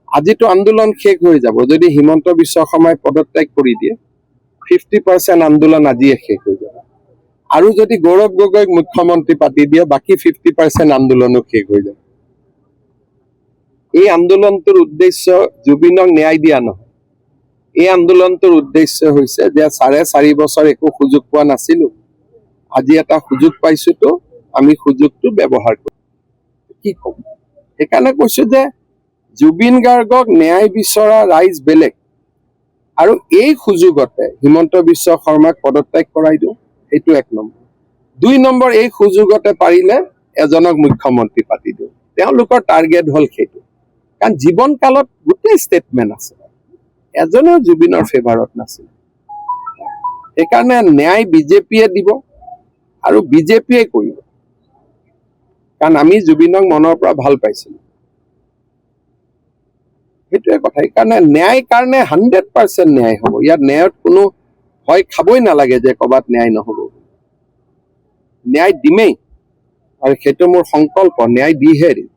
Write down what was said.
আজিতো আন্দোলন শেষ হৈ যাব যদি হিমন্ত বিশ্ব শৰ্মাই পদত্যাগ কৰি দিয়ে 50% আন্দোলন আজিয়ে শেষ হৈ যাব আৰু যদি গৌৰৱ গগৈক মুখ্যমন্ত্ৰী পাতি দিয়ে বাকি 50% আন্দোলনো শেষ হৈ যাব এই আন্দোলনটোৰ উদ্দেশ্য জুবিনক ন্যায় দিয়া নহয় এই আন্দোলনটোৰ উদ্দেশ্য হৈছে যে 4.5 বছৰ একো সুযোগ পোৱা নাছিলো আজি এটা সুযোগ পাইছো তো আমি সুযোগটো ব্যৱহাৰ কৰিম কি কম সেইকাৰণে কৈছো যে জুবিন গাৰ্গক ন্যায় বিচৰা ৰাইজ বেলেগ আৰু এই সুযোগতে হিমন্ত বিশ্ব শৰ্মাক পদত্যাগ কৰাই দিওঁ এইটো 1 নম্বৰ 2 নম্বৰ এই সুযোগতে পাৰিলে এজনক মুখ্যমন্ত্ৰী পাতি দিওঁ তেওঁলোকৰ টাৰ্গেট হল সেইটো কাৰণ জীৱন কালত গোটেই ষ্টেটমেন্ট আছে এজনেও জুবিনৰ ফেভাৰত নাছিল সেইকাৰণে ন্যায় বিজেপিয়ে দিব আৰু বিজেপিয়ে কৰিব কাৰণ আমি জুবিনক মনৰ পৰা ভাল পাইছিলো সেইটোৱে কথা সেইকাৰণে ন্যায় কাৰণে 100% ন্যায় হ'ব ইয়াত ন্যায়ত কোনো ভয় খাবই নালাগে যে ক'বাত ন্যায় নহ'ব ন্যায় দিমেই আৰু সেইটো মোৰ সংকল্প ন্যায় দিহে দিম